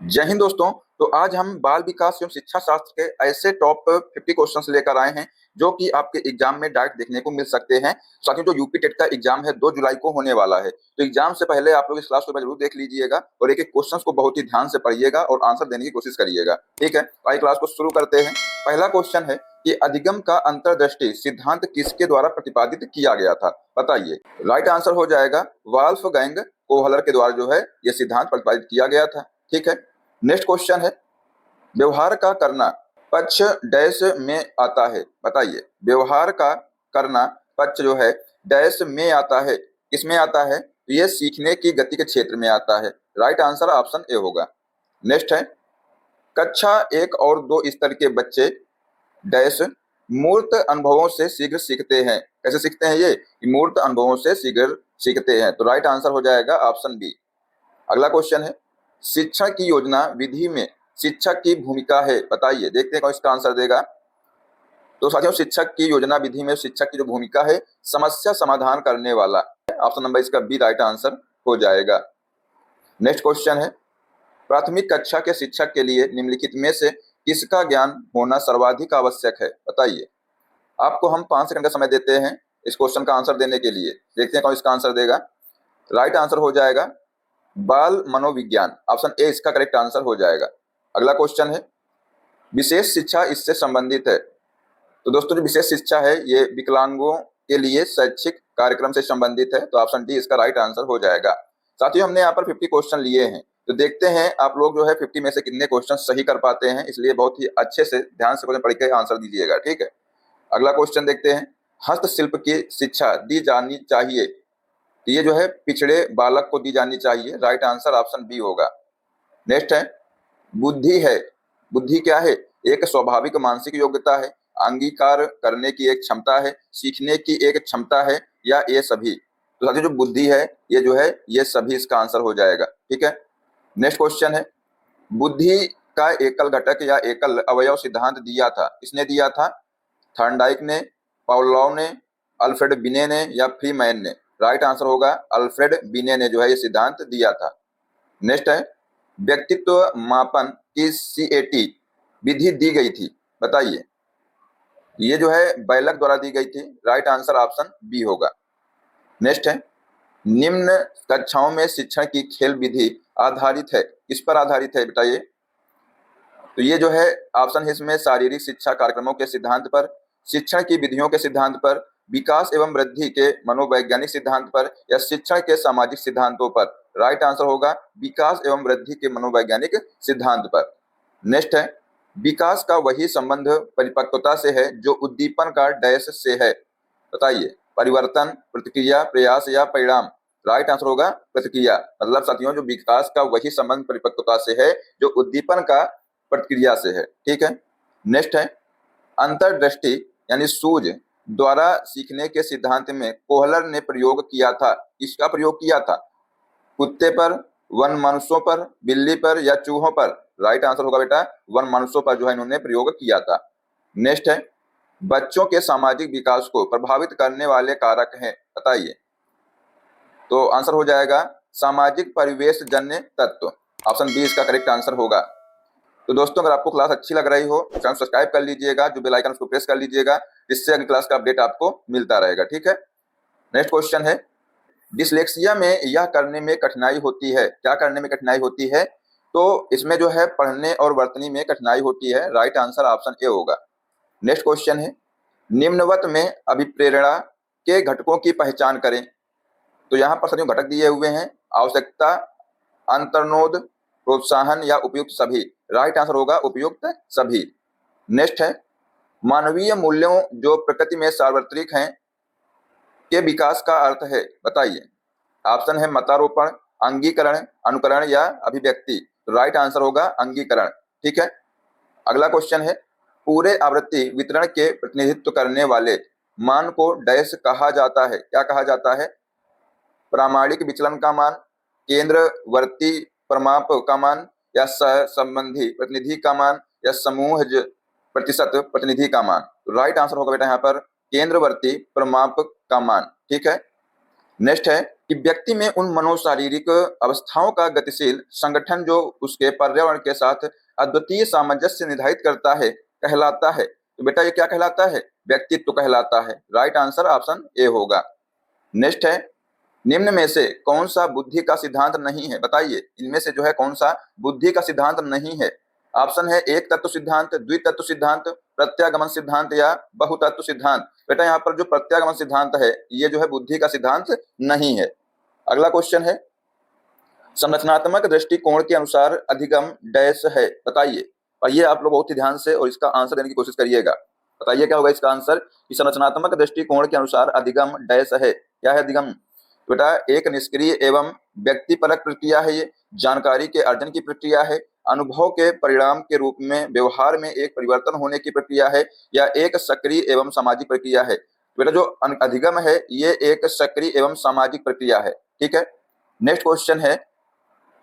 जय हिंद दोस्तों। तो आज हम बाल विकास एवं शिक्षा शास्त्र के ऐसे टॉप 50 क्वेश्चंस लेकर आए हैं जो कि आपके एग्जाम में डायरेक्ट देखने को मिल सकते हैं। साथियों, जो यूपी टेट का एग्जाम है 2 जुलाई को होने वाला है, तो एग्जाम से पहले आप लोग इस क्लास को जरूर देख लीजिएगा और एक एक क्वेश्चंस को बहुत ही ध्यान से पढ़िएगा और आंसर देने की कोशिश करिएगा। ठीक है, तो आइए क्लास को शुरू करते हैं। पहला क्वेश्चन है कि अधिगम का अंतर्दृष्टि सिद्धांत किसके द्वारा प्रतिपादित किया गया था, बताइए। राइट आंसर हो जाएगा वॉल्फगैंग कोहलर के द्वारा जो है यह सिद्धांत प्रतिपादित किया गया था। ठीक है, नेक्स्ट क्वेश्चन है व्यवहार का करना पक्ष डैश में आता है, बताइए। व्यवहार का करना पक्ष जो है डैश में आता है, किसमें आता है? ये सीखने की गति के क्षेत्र में आता है। राइट आंसर ऑप्शन ए होगा। नेक्स्ट है कक्षा 1 और 2 स्तर के बच्चे डैश मूर्त अनुभवों से शीघ्र सीखते हैं। कैसे सीखते हैं? ये मूर्त अनुभवों से शीघ्र सीखते हैं। तो राइट आंसर हो जाएगा ऑप्शन बी। अगला क्वेश्चन है शिक्षण की योजना विधि में शिक्षक की भूमिका है, बताइए। देखते हैं कौन इसका आंसर देगा। तो साथियों, शिक्षक की योजना विधि में शिक्षक की जो भूमिका है समस्या समाधान करने वाला। ऑप्शन नंबर इसका बी राइट आंसर हो जाएगा। नेक्स्ट क्वेश्चन है प्राथमिक कक्षा के शिक्षक के लिए निम्नलिखित में से किसका ज्ञान होना सर्वाधिक आवश्यक है, बताइए। आपको हम 5 सेकंड का समय देते हैं इस क्वेश्चन का आंसर देने के लिए। देखते हैं कौन इसका आंसर देगा। राइट आंसर हो जाएगा बाल मनोविज्ञान। ऑप्शन ए इसका करेक्ट आंसर हो जाएगा। अगला क्वेश्चन है विशेष शिक्षा इससे संबंधित है। तो दोस्तों, जो विशेष शिक्षा है ये विकलांगों के लिए शैक्षिक कार्यक्रम से संबंधित है, तो ऑप्शन डी इसका राइट आंसर हो जाएगा। साथियों, हमने यहाँ पर 50 क्वेश्चन लिए हैं, तो देखते हैं आप लोग जो है 50 में से कितने क्वेश्चन सही कर पाते हैं। इसलिए बहुत ही अच्छे से ध्यान से क्वेश्चन पढ़ के आंसर दीजिएगा। ठीक है, अगला क्वेश्चन देखते हैं हस्तशिल्प की शिक्षा दी जानी चाहिए, तो ये जो है पिछड़े बालक को दी जानी चाहिए। राइट आंसर ऑप्शन बी होगा। नेक्स्ट है बुद्धि है। बुद्धि क्या है? एक स्वाभाविक मानसिक योग्यता है, अंगीकार करने की एक क्षमता है, सीखने की एक क्षमता है, या ये सभी? तो साथियों, जो बुद्धि है ये जो है ये सभी इसका आंसर हो जाएगा। ठीक है, नेक्स्ट क्वेश्चन है बुद्धि का एकल घटक या एकल अवयव सिद्धांत दिया था, किसने दिया था? थॉर्नडाइक ने, पावलोव ने, अल्फ्रेड बिने ने, या फ्रीमैन ने? राइट आंसर होगा अल्फ्रेड बिने ने जो है ये सिद्धांत दिया था। नेक्स्ट है व्यक्तित्व मापन की सीएटी विधि दी गई थी, बताइए। ये जो है बैलक द्वारा दी गई थी। राइट आंसर ऑप्शन बी होगा। नेक्स्ट है निम्न कक्षाओं में शिक्षण की खेल विधि आधारित है, किस पर आधारित है, बताइए। तो ये जो है ऑप्शन है इसमें शारीरिक शिक्षा कार्यक्रमों के सिद्धांत पर, शिक्षण की विधियों के सिद्धांत पर, विकास एवं वृद्धि के मनोवैज्ञानिक सिद्धांत पर, या शिक्षण के सामाजिक सिद्धांतों पर? राइट आंसर होगा विकास एवं वृद्धि के मनोवैज्ञानिक सिद्धांत पर। नेक्स्ट है विकास का वही संबंध परिपक्वता से है जो उद्दीपन का डैश से है, बताइए। परिवर्तन, प्रतिक्रिया, प्रयास, या परिणाम? राइट आंसर होगा प्रतिक्रिया। मतलब साथियों, जो विकास का वही संबंध परिपक्वता से है जो उद्दीपन का प्रतिक्रिया से है। ठीक है, नेक्स्ट है अंतर्दृष्टि यानी सूझ द्वारा सीखने के सिद्धांत में कोहलर ने प्रयोग किया था, किसका प्रयोग किया था? कुत्ते पर, वन मनुष्यों पर, बिल्ली पर, या चूहों पर? राइट आंसर होगा बेटा वन मनुष्यों पर जो है इन्होंने प्रयोग किया था। नेक्स्ट है बच्चों के सामाजिक विकास को प्रभावित करने वाले कारक हैं, बताइए। तो आंसर हो जाएगा सामाजिक परिवेश जन्य तत्व। ऑप्शन बी इसका करेक्ट आंसर होगा। तो दोस्तों, अगर आपको क्लास अच्छी लग रही हो तो चैनल सब्सक्राइब कर लीजिएगा, जो बेल आइकन उसको प्रेस कर लीजिएगा, जिससे अगली क्लास का अपडेट आपको मिलता रहेगा। ठीक है, नेक्स्ट क्वेश्चन है डिसलेक्सिया में यह करने में कठिनाई होती है, क्या करने में कठिनाई होती है? तो इसमें जो है पढ़ने और वर्तनी में कठिनाई होती है। राइट आंसर ऑप्शन ए होगा। नेक्स्ट क्वेश्चन है निम्नवत में अभिप्रेरणा के घटकों की पहचान करें। तो यहाँ पर सभी घटक दिए हुए हैं आवश्यकता, अंतर्नोद, प्रोत्साहन, या उपयुक्त सभी? राइट आंसर होगा उपयुक्त सभी। नेक्स्ट है मानवीय मूल्यों जो प्रकृति में सार्वत्रिक हैं के विकास का अर्थ है, बताइए। ऑप्शन है मतारोपण, अंगीकरण, अनुकरण, या अभिव्यक्ति? राइट आंसर होगा अंगीकरण। ठीक है, अगला क्वेश्चन है पूरे आवृत्ति वितरण के प्रतिनिधित्व करने वाले मान को डैश कहा जाता है, क्या कहा जाता है? प्रामाणिक विचलन का मान, केंद्रवर्ती प्रमाप का मान, या सहसंबंधी प्रतिनिधि का मान, या समूह प्रतिशत प्रतिनिधि का मान? राइट आंसर होगा बेटा यहाँ पर केंद्रवर्ती प्रमाप का मान। ठीक है, नेक्स्ट है कि व्यक्ति में उन मनोशारीरिक अवस्थाओं का गतिशील संगठन जो उसके पर्यावरण के साथ अद्वितीय सामंजस्य निर्धारित करता है कहलाता है। तो बेटा ये क्या कहलाता है? व्यक्तित्व कहलाता है। राइट आंसर ऑप्शन ए होगा। नेक्स्ट है, निम्न में से कौन सा बुद्धि का सिद्धांत नहीं है? बताइए इनमें से जो है कौन सा बुद्धि का सिद्धांत नहीं है? ऑप्शन है एक तत्व सिद्धांत, द्वितत्व सिद्धांत, प्रत्यागमन सिद्धांत या बहुतत्व सिद्धांत। बेटा यहाँ पर जो प्रत्यागमन सिद्धांत है ये जो है बुद्धि का सिद्धांत नहीं है। अगला क्वेश्चन है, संरचनात्मक दृष्टिकोण के अनुसार अधिगम डैश है? बताइए। और ये आप लोग बहुत ही ध्यान से और इसका आंसर देने की कोशिश करिएगा। बताइए क्या होगा इसका आंसर कि संरचनात्मक दृष्टिकोण के अनुसार अधिगम डैश है। क्या है अधिगम? बेटा एक निष्क्रिय एवं व्यक्तिपरक प्रक्रिया है, ये जानकारी के अर्जन की प्रक्रिया है, अनुभव के परिणाम के रूप में व्यवहार में एक परिवर्तन होने की प्रक्रिया है, या एक सक्रिय एवं सामाजिक प्रक्रिया है। बेटा जो अधिगम है ये एक सक्रिय एवं सामाजिक प्रक्रिया है। ठीक है। नेक्स्ट क्वेश्चन है,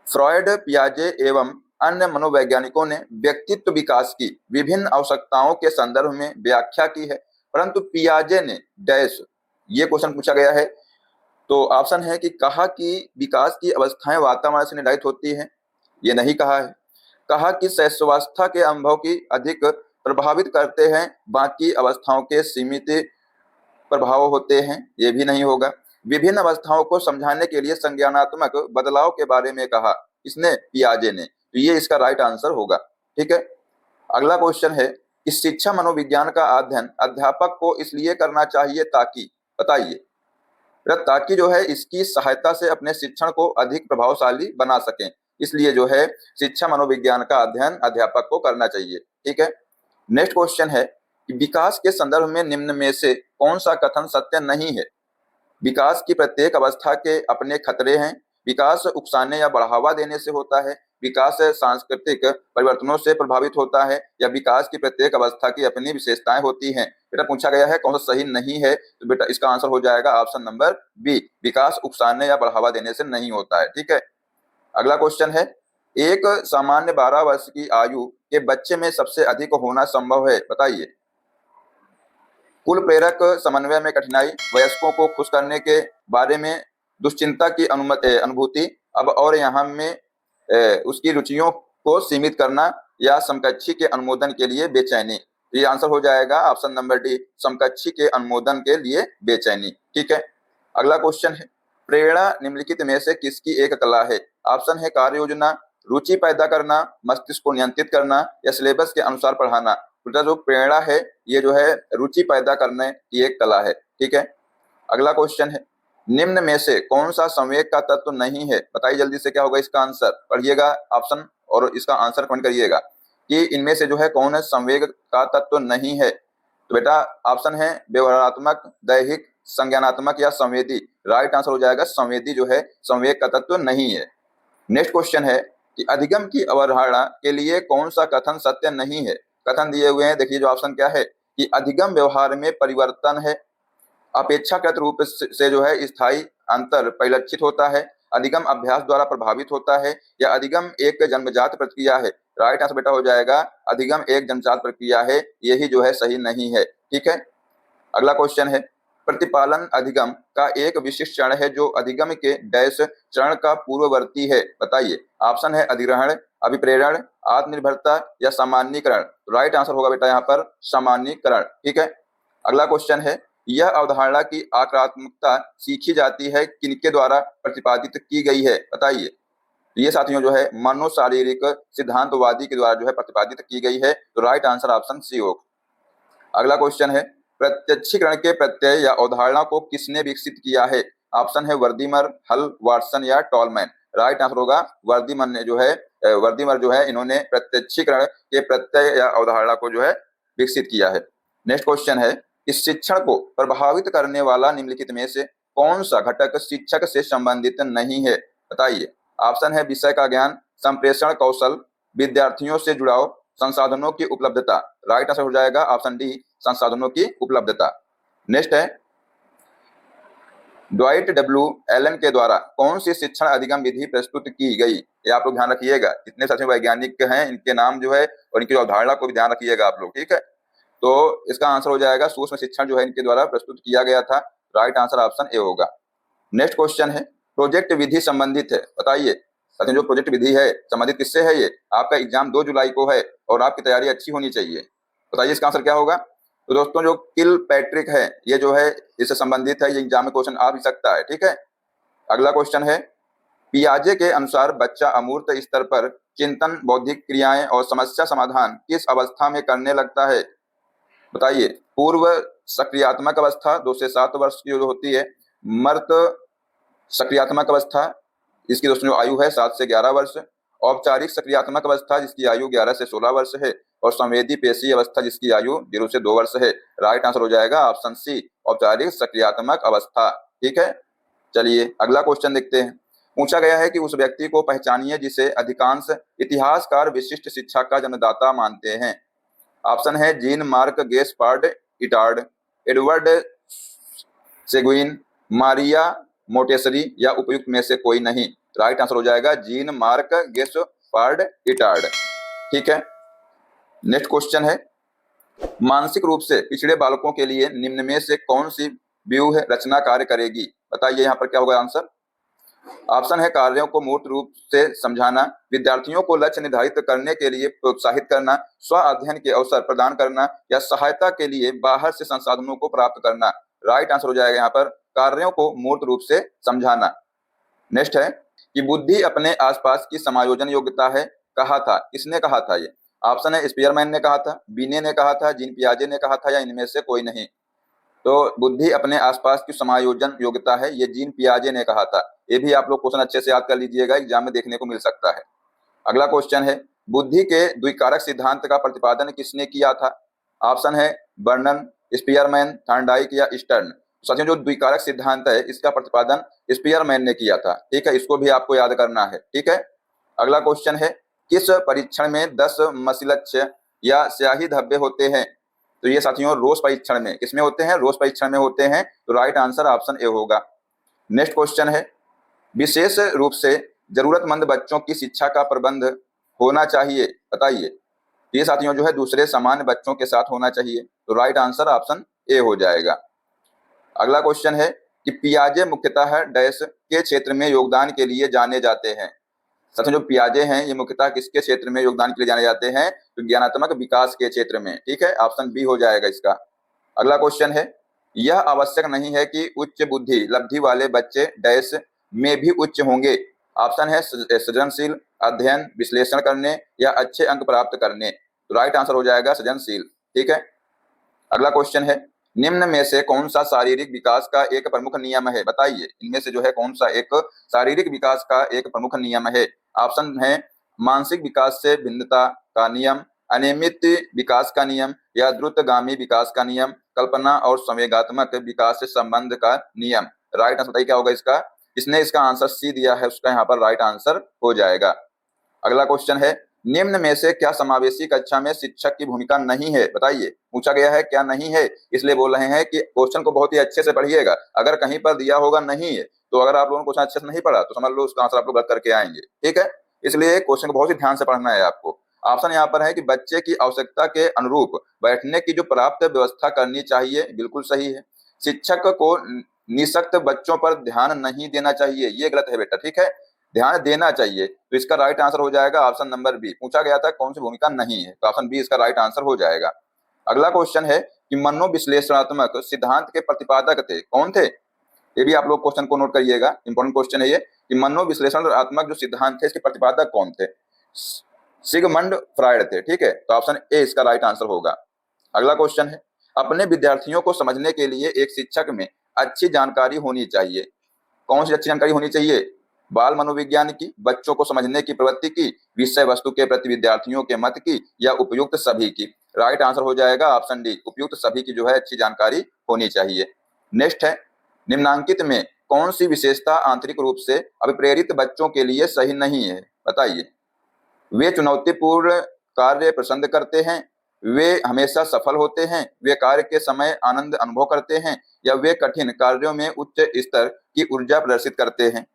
फ्रॉयड, पियाजे एवं अन्य मनोवैज्ञानिकों ने व्यक्तित्व विकास की विभिन्न आवश्यकताओं के संदर्भ में व्याख्या की है, परंतु पियाजे ने डैश, ये क्वेश्चन पूछा गया है। तो ऑप्शन है कि कहा कि विकास की अवस्थाएं वातावरण से निर्धारित होती हैं, ये नहीं कहा है। कहा कि शैशवावस्था के अनुभव की अधिक प्रभावित करते हैं, बाकी अवस्थाओं के सीमित प्रभाव होते हैं, ये भी नहीं होगा। विभिन्न अवस्थाओं को समझाने के लिए संज्ञानात्मक बदलाव के बारे में कहा, इसने पियाजे ने। तो ये इसका राइट आंसर होगा। ठीक है। अगला क्वेश्चन है कि शिक्षा मनोविज्ञान का अध्ययन अध्यापक को इसलिए करना चाहिए ताकि, बताइए, ताकि जो है इसकी सहायता से अपने शिक्षण को अधिक प्रभावशाली बना सकें, इसलिए जो है शिक्षा मनोविज्ञान का अध्ययन अध्यापक को करना चाहिए। ठीक है। नेक्स्ट क्वेश्चन है कि विकास के संदर्भ में निम्न में से कौन सा कथन सत्य नहीं है? विकास की प्रत्येक अवस्था के अपने खतरे हैं, विकास उकसाने या बढ़ावा देने से होता है, विकास सांस्कृतिक परिवर्तनों से प्रभावित होता है, या विकास की प्रत्येक अवस्था की अपनी विशेषताएं होती हैं। बेटा पूछा गया है कौन सा सही नहीं है, तो बेटा इसका आंसर हो जाएगा ऑप्शन नंबर बी, विकास उकसाने या बढ़ावा देने से नहीं होता है। ठीक है। अगला क्वेश्चन है, एक सामान्य 12 वर्ष की आयु के बच्चे में सबसे अधिक होना संभव है? बताइए। कुल प्रेरक समन्वय में कठिनाई, वयस्कों को खुश करने के बारे में दुश्चिंता की अनुभूति, अब और यहाँ में उसकी रुचियों को सीमित करना, या समकक्षी के अनुमोदन के लिए बेचैनी। ये आंसर हो जाएगा ऑप्शन नंबर डी, समकक्षी के अनुमोदन के लिए बेचैनी। ठीक है। अगला क्वेश्चन है, प्रेरणा निम्नलिखित में से किसकी एक कला है? ऑप्शन है कार्य योजना, रुचि पैदा करना, मस्तिष्क को नियंत्रित करना, या सिलेबस के अनुसार पढ़ाना। जो प्रेरणा है ये जो है रुचि पैदा करने की एक कला है। ठीक है। अगला क्वेश्चन है, निम्न में से कौन सा संवेग का तत्व नहीं है? बताइए जल्दी से क्या होगा इसका आंसर, पढ़िएगा ऑप्शन और इसका आंसर कमेंट करिएगा कि इनमें से जो है कौन संवेग का तत्व नहीं है। तो बेटा ऑप्शन है व्यवहारात्मक, दैहिक, संज्ञानात्मक या संवेदी। राइट आंसर हो जाएगा संवेदी जो है संवेग का तत्व नहीं है। नेक्स्ट क्वेश्चन है कि अधिगम की अवधारणा के लिए कौन सा कथन सत्य नहीं है? कथन दिए हुए हैं, देखिए जो ऑप्शन क्या है कि अधिगम व्यवहार में परिवर्तन है, अपेक्षाकृत रूप से जो है स्थायी अंतर परिलक्षित होता है, अधिगम अभ्यास द्वारा प्रभावित होता है, या अधिगम एक जन्मजात प्रक्रिया है। राइट आंसर बेटा हो जाएगा अधिगम एक जन्मजात प्रक्रिया है, यही जो है सही नहीं है। ठीक है। अगला क्वेश्चन है, प्रतिपालन अधिगम का एक विशिष्ट चरण है जो अधिगम के डैश चरण का पूर्ववर्ती है। बताइए। ऑप्शन है अधिग्रहण, अभिप्रेरण, आत्मनिर्भरता या सामान्यीकरण। राइट आंसर होगा बेटा यहाँ पर सामान्यीकरण। ठीक है। अगला क्वेश्चन है, यह अवधारणा की आक्रामकता सीखी जाती है किनके द्वारा प्रतिपादित की गई है? बताइए। ये साथियों जो है मनोशारीरिक सिद्धांतवादी के द्वारा जो है प्रतिपादित की गई है। तो राइट आंसर ऑप्शन सी होगा। अगला क्वेश्चन है, प्रत्यक्षीकरण के प्रत्यय या अवधारणा को किसने विकसित किया है? ऑप्शन है वर्दीमर, हल, वाटसन या टॉलमैन। राइट आंसर होगा वर्दीमर ने जो है वर्दीमर जो है इन्होंने प्रत्यक्षीकरण के प्रत्यय या अवधारणा को जो है विकसित किया है। नेक्स्ट क्वेश्चन है, इस शिक्षण को प्रभावित करने वाला निम्नलिखित में से कौन सा घटक शिक्षक से संबंधित नहीं है? बताइए। ऑप्शन है विषय का ज्ञान, संप्रेषण कौशल, विद्यार्थियों से जुड़ाव, संसाधनों की उपलब्धता। राइट आंसर हो जाएगा ऑप्शन डी, संसाधनों की उपलब्धता। नेक्स्ट है, ड्वाइट डब्ल्यू एलन के द्वारा कौन सी शिक्षण अधिगम विधि प्रस्तुत की गई? ये आप लोग ध्यान रखिएगा, जितने साथी वैज्ञानिक हैं इनके नाम जो है और इनकी अवधारणा को भी ध्यान रखिएगा आप लोग। ठीक है। तो इसका आंसर हो जाएगा सूक्ष्म शिक्षण जो है इनके द्वारा प्रस्तुत किया गया था। राइट आंसर ऑप्शन ए होगा। नेक्स्ट क्वेश्चन है प्रोजेक्ट विधि संबंधित है, बताइए साथियों जो प्रोजेक्ट विधि है संबंधित किससे है? ये आपका एग्जाम 2 जुलाई को है और आपकी तैयारी अच्छी होनी चाहिए। बताइए इसका आंसर क्या होगा? तो दोस्तों जो किल पैट्रिक है ये जो है इससे संबंधित है, ये एग्जाम में क्वेश्चन आ भी सकता है। ठीक है, अगला क्वेश्चन है पियाजे के अनुसार बच्चा अमूर्त स्तर पर चिंतन, बौद्धिक क्रियाएं और समस्या समाधान किस अवस्था में करने लगता है? बताइए। पूर्व सक्रियात्मक अवस्था 2 से 7 वर्ष की जो होती है, मर्त सक्रियात्मक अवस्था इसकी दोस्तों जो आयु है 7 से 11 वर्ष, औपचारिक सक्रियात्मक अवस्था जिसकी आयु 11 से 16 वर्ष है, और संवेदी पेशी अवस्था जिसकी आयु 0 से 2 वर्ष है। राइट आंसर हो जाएगा ऑप्शन सी, औपचारिक सक्रियात्मक अवस्था। ठीक है, चलिए अगला क्वेश्चन देखते हैं। पूछा गया है कि उस व्यक्ति को पहचानिए जिसे अधिकांश इतिहासकार विशिष्ट शिक्षा का जन्मदाता मानते हैं। ऑप्शन है Jean Marc Gaspard Itard, Edward Seguin, Maria Montessori या उपयुक्त में से कोई नहीं। राइट आंसर हो जाएगा जीन मार्क गेस्पार्ड इटार्ड। ठीक है, नेक्स्ट क्वेश्चन है मानसिक रूप से पिछड़े बालकों के लिए निम्न में से कौन सी व्यूह रचना कार्य करेगी? बताइए यहाँ पर क्या होगा आंसर। ऑप्शन है कार्यों को मूर्त रूप से समझाना, विद्यार्थियों को लक्ष्य निर्धारित करने के लिए प्रोत्साहित करना, स्व अध्ययन के अवसर प्रदान करना या सहायता के लिए बाहर से संसाधनों को प्राप्त करना। राइट आंसर हो जाएगा यहाँ पर कार्यों को मूर्त रूप से समझाना। नेक्स्ट है कि बुद्धि अपने आसपास की समायोजन योग्यता है, कहा था, किसने कहा था? ये ऑप्शन है स्पीयरमैन ने कहा था, बीने ने कहा था, जीन पियाजे ने कहा था या इनमें से कोई नहीं। तो बुद्धि अपने आसपास की समायोजन योग्यता है, ये जीन पियाजे ने कहा था। ये भी आप लोग क्वेश्चन अच्छे से याद कर लीजिएगा, एग्जाम में देखने को मिल सकता है। अगला क्वेश्चन है बुद्धि के द्विकारक सिद्धांत का प्रतिपादन किसने किया था? ऑप्शन है बर्नन, स्पीयरमैन, थॉर्नडाइक या स्टर्न। साथियों जो द्विकारक सिद्धांत है इसका प्रतिपादन स्पीयरमैन ने किया था। ठीक है, इसको भी आपको याद करना है। ठीक है, अगला क्वेश्चन है किस परीक्षण में 10 मसीलक्ष्य या स्याही धब्बे होते हैं? तो ये साथियों रोज परीक्षण में, किसमें होते हैं? रोज परीक्षण में होते हैं। तो राइट आंसर ऑप्शन ए होगा। नेक्स्ट क्वेश्चन है विशेष रूप से जरूरतमंद बच्चों की शिक्षा का प्रबंध होना चाहिए, बताइए। ये साथियों जो है दूसरे सामान्य बच्चों के साथ होना चाहिए। तो राइट आंसर ऑप्शन ए हो जाएगा। अगला क्वेश्चन है कि पियाजे मुख्यतः डैश के क्षेत्र में योगदान के लिए जाने जाते हैं? साथियों जो पियाजे हैं ये मुख्यतः किसके क्षेत्र में योगदान के लिए जाने जाते हैं? तो ज्ञानात्मक विकास के क्षेत्र में। ठीक है, ऑप्शन बी हो जाएगा इसका। अगला क्वेश्चन है यह आवश्यक नहीं है कि उच्च बुद्धि लब्धि वाले बच्चे डैश में भी उच्च होंगे। ऑप्शन है सृजनशील, अध्ययन, विश्लेषण करने या अच्छे अंक प्राप्त करने। तो राइट आंसर हो जाएगा सृजनशील। ठीक है, अगला क्वेश्चन है निम्न में से कौन सा शारीरिक विकास का एक प्रमुख नियम है? बताइए इनमें से जो है कौन सा एक शारीरिक विकास का एक प्रमुख नियम है? ऑप्शन है मानसिक विकास से भिन्नता का नियम, अनियमित विकास का नियम या द्रुतगामी विकास का नियम, कल्पना और संवेगात्मक विकास से संबंध का नियम। राइट आंसर बताइए क्या होगा इसका। इसने इसका आंसर सी दिया है, उसका यहाँ पर राइट आंसर हो जाएगा। अगला क्वेश्चन है निम्न में से क्या समावेशी कक्षा में शिक्षक की भूमिका नहीं है? बताइए, पूछा गया है क्या नहीं है, इसलिए बोल रहे हैं कि क्वेश्चन को बहुत ही अच्छे से पढ़िएगा। अगर कहीं पर दिया होगा नहीं है तो अगर आप लोगों ने क्वेश्चन अच्छे से नहीं पढ़ा तो समझ लो उसका आंसर आप लोग गलत करके आएंगे। ठीक है, इसलिए क्वेश्चन को बहुत ही ध्यान से पढ़ना है आपको। ऑप्शन यहाँ पर है कि बच्चे की आवश्यकता के अनुरूप बैठने की जो पर्याप्त व्यवस्था करनी चाहिए, बिल्कुल सही है। शिक्षक को निःशक्त बच्चों पर ध्यान नहीं देना चाहिए, ये गलत है बेटा। ठीक है, ध्यान देना चाहिए। तो इसका राइट आंसर हो जाएगा ऑप्शन नंबर बी। पूछा गया था कौन सी भूमिका नहीं है, तो ऑप्शन बी इसका राइट आंसर हो जाएगा। अगला क्वेश्चन है कि मनोविश्लेषणात्मक सिद्धांत के प्रतिपादक थे, कौन थे? ये भी आप लोग क्वेश्चन को नोट करिएगा, इंपॉर्टेंट क्वेश्चन है ये कि मनोविश्लेषणात्मक जो सिद्धांत थे इसके प्रतिपादक कौन थे? सिगमंड फ्रायड थे। ठीक है, तो ऑप्शन ए इसका राइट आंसर होगा। अगला क्वेश्चन है अपने विद्यार्थियों को समझने के लिए एक शिक्षक में अच्छी जानकारी होनी चाहिए, कौन सी अच्छी जानकारी होनी चाहिए? बाल मनोविज्ञान की, बच्चों को समझने की प्रवृत्ति की, विषय वस्तु के प्रति विद्यार्थियों के मत की या उपयुक्त सभी की। राइट आंसर हो जाएगा ऑप्शन डी, उपयुक्त सभी की जो है अच्छी जानकारी होनी चाहिए। नेक्स्ट है निम्नांकित में कौन सी विशेषता आंतरिक रूप से अभिप्रेरित बच्चों के लिए सही नहीं है? बताइए। वे चुनौतीपूर्ण कार्य पसंद करते हैं, वे हमेशा सफल होते हैं, वे कार्य के समय आनंद अनुभव करते हैं या वे कठिन कार्यों में उच्च स्तर की ऊर्जा प्रदर्शित करते हैं।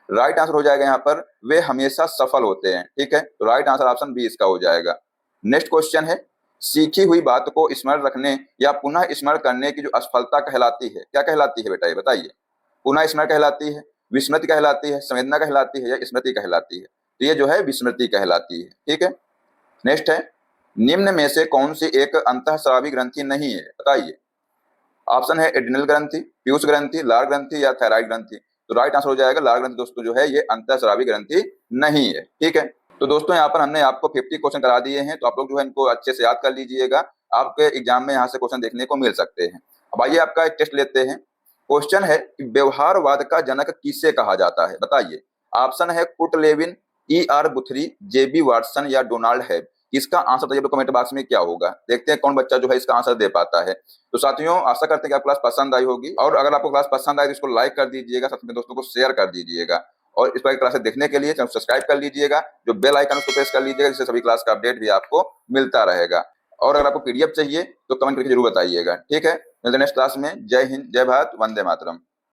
राइट आंसर हो जाएगा यहाँ पर वे हमेशा सफल होते हैं। ठीक है, तो राइट आंसर ऑप्शन बी इसका हो जाएगा। नेक्स्ट क्वेश्चन है सीखी हुई बात को स्मरण रखने या पुनः स्मरण करने की जो असफलता कहलाती है, क्या कहलाती है बेटा ये बताइए। पुनः स्मरण कहलाती है, विस्मृति कहलाती है, संवेदना कहलाती है या स्मृति कहलाती है? तो ये जो है विस्मृति कहलाती है। ठीक है, नेक्स्ट है, निम्न में से कौन सी एक अंतःस्रावी ग्रंथि नहीं है, बताइए। ऑप्शन है एड्रिनल ग्रंथि, पीयूष ग्रंथि, लार ग्रंथि या थायराइड ग्रंथि। तो राइट आंसर हो जाएगा लार ग्रंथि दोस्तों जो है ये अंतःस्रावी ग्रंथि नहीं है। ठीक है, तो दोस्तों यहाँ पर हमने आपको 50 क्वेश्चन करा दिए हैं, तो आप लोग जो है इनको अच्छे से याद कर लीजिएगा, आपके एग्जाम में यहाँ से क्वेश्चन देखने को मिल सकते हैं। अब आइए आपका एक टेस्ट लेते हैं। क्वेश्चन है कि व्यवहारवाद का जनक किसे कहा जाता है, बताइए। ऑप्शन है Kurt Lewin, E.R. Guthrie, J.B. Watson या डोनाल्ड हेब। इसका आंसर बताइए कमेंट बॉक्स में क्या होगा। देखते हैं कौन बच्चा जो है इसका आंसर दे पाता है। तो साथियों आशा करते हैं कि आपको क्लास पसंद आई होगी, और अगर आपको क्लास पसंद आई तो इसको लाइक कर दीजिएगा, साथ में दोस्तों को शेयर कर दीजिएगा, और इस प्रकार की क्लासेस देखने के लिए चैनल सब्सक्राइब कर लीजिएगा, जो बेल आइकन उसको प्रेस कर लीजिएगा, जिससे सभी क्लास का अपडेट भी आपको मिलता रहेगा। और अगर आपको पीडीएफ चाहिए तो कमेंट करके जरूर बताइएगा। ठीक है, मिलते हैं नेक्स्ट क्लास में। जय हिंद, जय भारत, वंदे मातरम।